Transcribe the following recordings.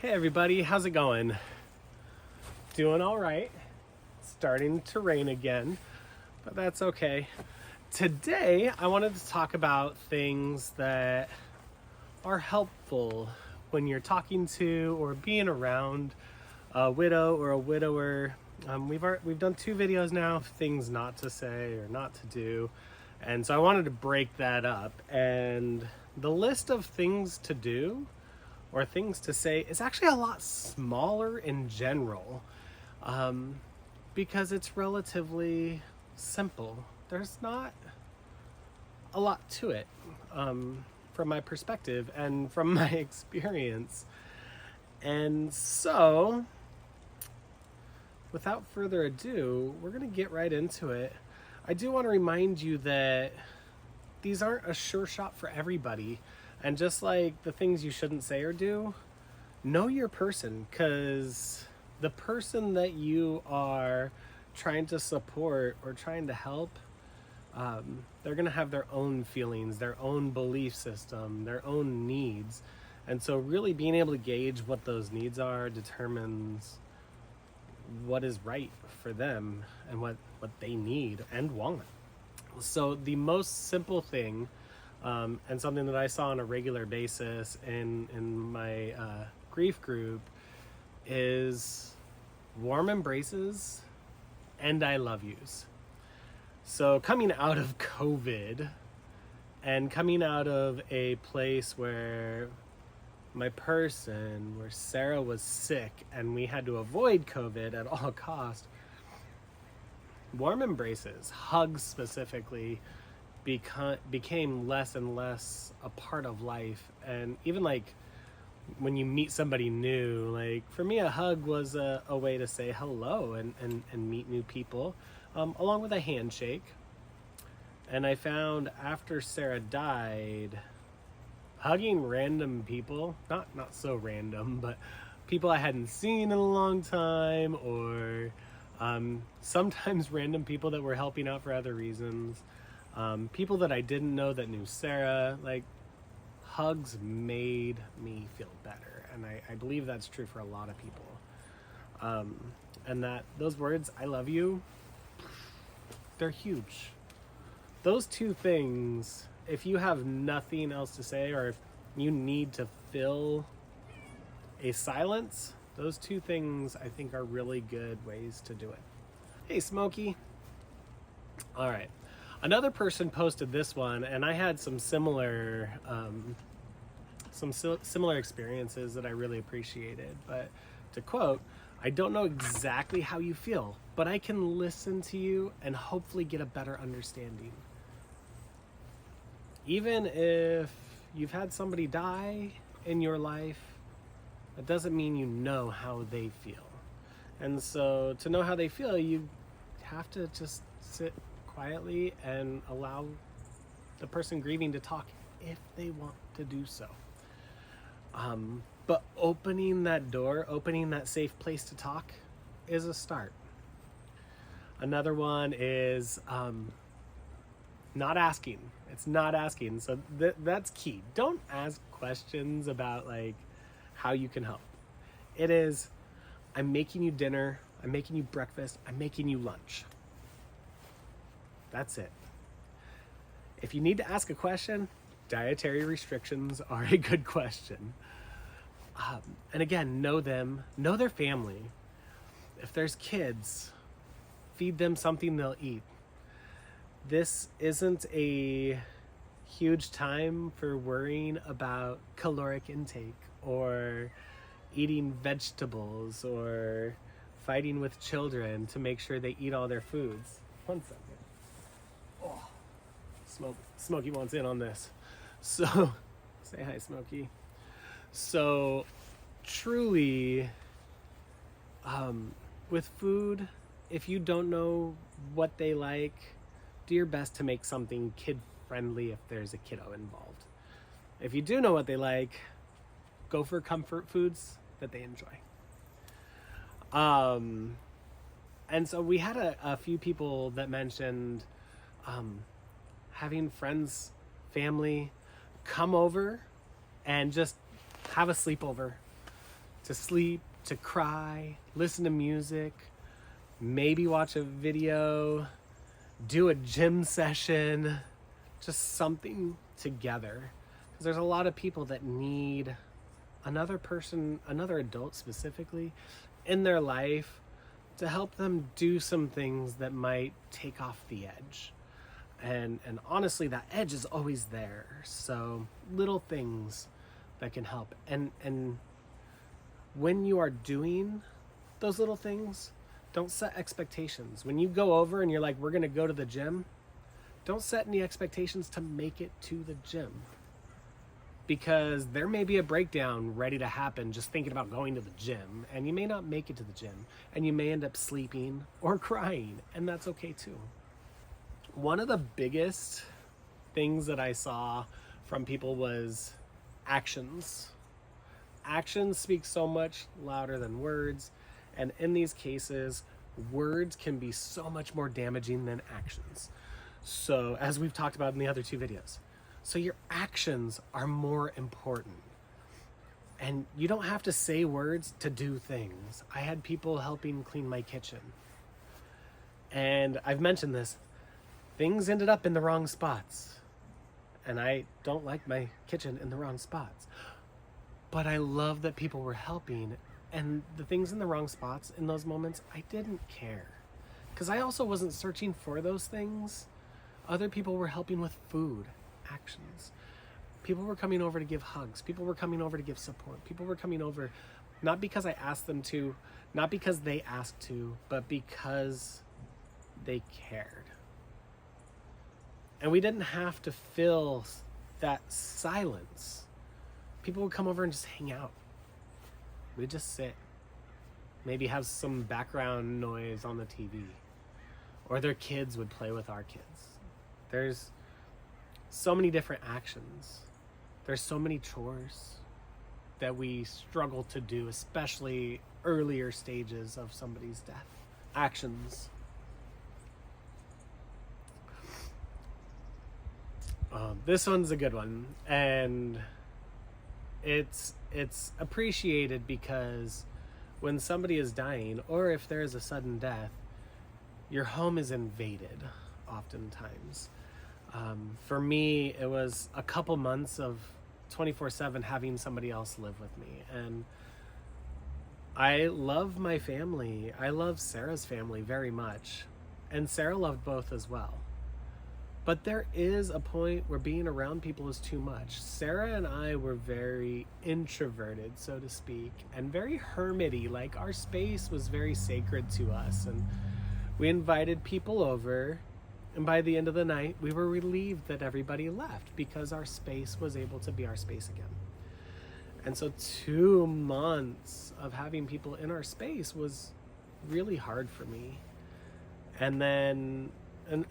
Hey everybody, how's it going? Doing all right. Starting to rain again, but that's okay. Today, I wanted to talk about things that are helpful when you're talking to or being around a widow or a widower. We've done 2 videos now of things not to say or not to do, and so I wanted to break that up. And the list of things to do or things to say is actually a lot smaller in general, because it's relatively simple. There's not a lot to it, from my perspective and from my experience. And so, without further ado, we're going to get right into it. I do want to remind you that these aren't a sure shot for everybody. And just like the things you shouldn't say or do, know your person, because the person that you are trying to support or trying to help, they're going to have their own feelings, their own belief system, their own needs. And so really being able to gauge what those needs are determines what is right for them and what they need and want. So the most simple thing, and something that I saw on a regular basis in my grief group, is warm embraces and I love yous. So coming out of COVID and coming out of a place where Sarah was sick and we had to avoid COVID at all costs, warm embraces, hugs specifically, became less and less a part of life. And even like when you meet somebody new, like for me a hug was a way to say hello and meet new people, along with a handshake. And I found after Sarah died, hugging random people, not so random, but people I hadn't seen in a long time, or sometimes random people that were helping out for other reasons, people that I didn't know that knew Sarah, like hugs made me feel better. And I believe that's true for a lot of people. And that those words, I love you, they're huge. Those 2 things, if you have nothing else to say, or if you need to fill a silence, those 2 things I think are really good ways to do it. Hey, Smokey. All right. Another person posted this one, and I had some similar experiences that I really appreciated. But to quote, I don't know exactly how you feel, but I can listen to you and hopefully get a better understanding. Even if you've had somebody die in your life, that doesn't mean you know how they feel. And so to know how they feel, you have to just sit quietly and allow the person grieving to talk if they want to do so. But opening that door, opening that safe place to talk is a start. Another one is not asking. It's not asking. So that's key. Don't ask questions about like how you can help. It is, I'm making you dinner, I'm making you breakfast, I'm making you lunch. That's it. If you need to ask a question, dietary restrictions are a good question. And again, know them, know their family. If there's kids, feed them something they'll eat. This isn't a huge time for worrying about caloric intake or eating vegetables or fighting with children to make sure they eat all their foods. 1 second. Oh, Smokey wants in on this. So, say hi, Smokey. So, truly, with food, if you don't know what they like, do your best to make something kid-friendly if there's a kiddo involved. If you do know what they like, go for comfort foods that they enjoy. And so we had a few people that mentioned having friends, family come over and just have a sleepover. to sleep, to cry, listen to music, maybe watch a video, do a gym session, just something together. Because there's a lot of people that need another person, another adult specifically, in their life to help them do some things that might take off the edge. And honestly, that edge is always there. So little things that can help. And when you are doing those little things, don't set expectations. When you go over and you're like, we're going to go to the gym, don't set any expectations to make it to the gym. Because there may be a breakdown ready to happen just thinking about going to the gym, and you may not make it to the gym, and you may end up sleeping or crying, and that's okay too. One of the biggest things that I saw from people was actions. Actions speak so much louder than words, and in these cases, words can be so much more damaging than actions. So, as we've talked about in the other two videos. So your actions are more important. And you don't have to say words to do things. I had people helping clean my kitchen. And I've mentioned this. Things ended up in the wrong spots. And I don't like my kitchen in the wrong spots. But I love that people were helping. And the things in the wrong spots in those moments, I didn't care. Because I also wasn't searching for those things. Other people were helping with food. Actions. People were coming over to give hugs. People were coming over to give support. People were coming over not because I asked them to, not because they asked to, but because they cared. And we didn't have to fill that silence. People would come over and just hang out. We'd just sit. Maybe have some background noise on the TV. Or their kids would play with our kids. There's so many different actions. There's so many chores that we struggle to do, especially earlier stages of somebody's death. Actions. This one's a good one, and it's appreciated because when somebody is dying, or if there is a sudden death, your home is invaded oftentimes. For me, it was a couple months of 24/7 having somebody else live with me. And I love my family. I love Sarah's family very much. And Sarah loved both as well. But there is a point where being around people is too much. Sarah and I were very introverted, so to speak, and very hermity. Like, our space was very sacred to us. And we invited people over. And by the end of the night, we were relieved that everybody left because our space was able to be our space again. And so 2 months of having people in our space was really hard for me. And then,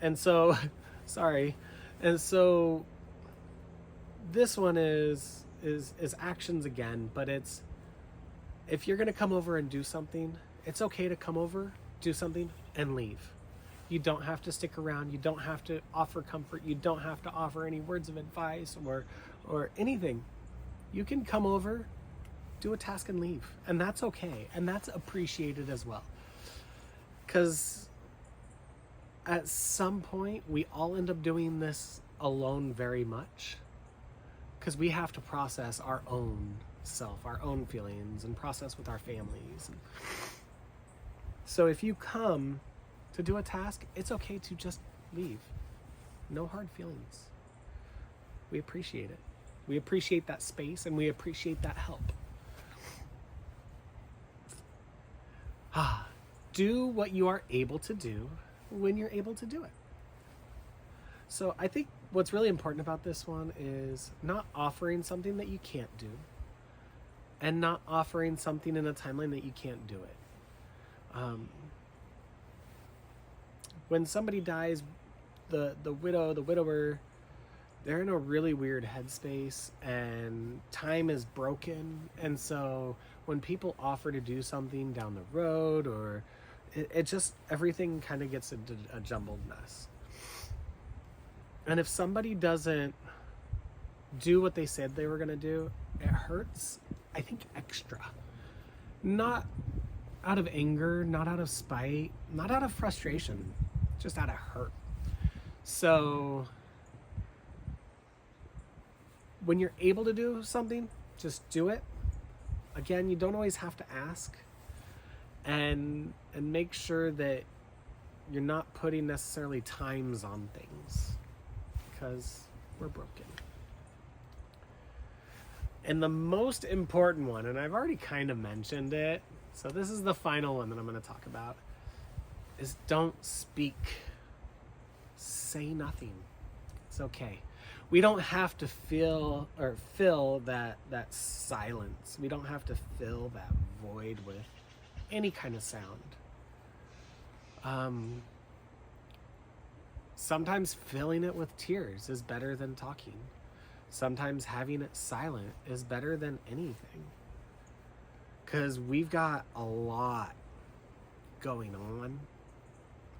and so, sorry. And so this one is actions again, but it's, if you're going to come over and do something, it's okay to come over, do something, and leave. You don't have to stick around. You don't have to offer comfort. You don't have to offer any words of advice or anything. You can come over, do a task, and leave. And that's okay. And that's appreciated as well. Because at some point, we all end up doing this alone very much. Because we have to process our own self, our own feelings, and process with our families. So if you come to do a task, it's okay to just leave. No hard feelings. We appreciate it. We appreciate that space, and we appreciate that help. Do what you are able to do when you're able to do it. So I think what's really important about this one is not offering something that you can't do, and not offering something in a timeline that you can't do it. When somebody dies, the widower, they're in a really weird headspace, and time is broken. And so when people offer to do something down the road, or it just, everything kind of gets into a jumbled mess. And if somebody doesn't do what they said they were going to do, it hurts, I think, extra. not out of anger, not out of spite, not out of frustration, just out of hurt. So when you're able to do something, just do it. Again, you don't always have to ask, and make sure that you're not putting necessarily times on things, because we're broken. And the most important one, and I've already kind of mentioned it, so this is the final one that I'm going to talk about, is don't speak. Say nothing. It's okay. We don't have to fill that silence. We don't have to fill that void with any kind of sound. Sometimes filling it with tears is better than talking. Sometimes having it silent is better than anything. Because we've got a lot going on,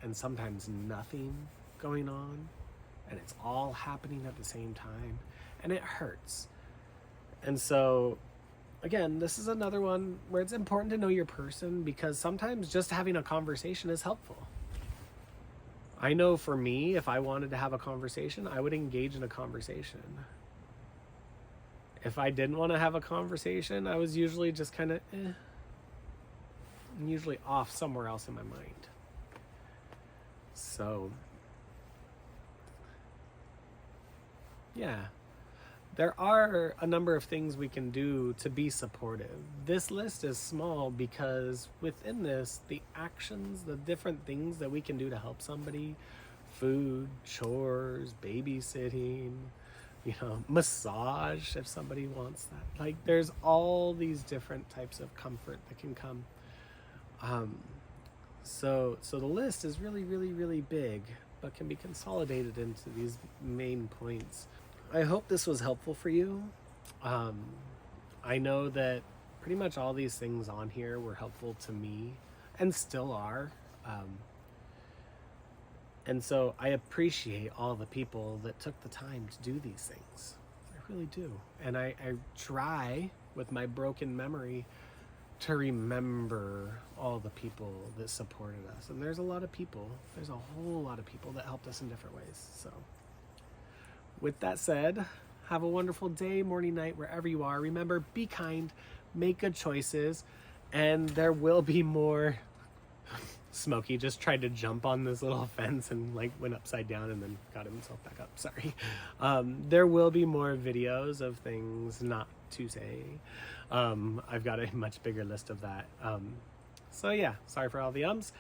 and sometimes nothing going on, and it's all happening at the same time, and it hurts. And so, again, this is another one where it's important to know your person, because sometimes just having a conversation is helpful. I know for me, if I wanted to have a conversation, I would engage in a conversation. If I didn't want to have a conversation, I was usually just kind of I'm usually off somewhere else in my mind. So, yeah, there are a number of things we can do to be supportive. This list is small because within this, the actions, the different things that we can do to help somebody, food, chores, babysitting, massage if somebody wants that. Like, there's all these different types of comfort that can come. So the list is really, really, really big, but can be consolidated into these main points. I hope this was helpful for you. I know that pretty much all these things on here were helpful to me and still are. And so I appreciate all the people that took the time to do these things. I really do. And I try with my broken memory to remember all the people that supported us. And there's a lot of people. There's a whole lot of people that helped us in different ways. So with that said, have a wonderful day, morning, night, wherever you are. Remember, be kind, make good choices, and there will be more. Smokey just tried to jump on this little fence and went upside down and then got himself back up. Sorry. There will be more videos of things not to say. I've got a much bigger list of that. So yeah, sorry for all the ums.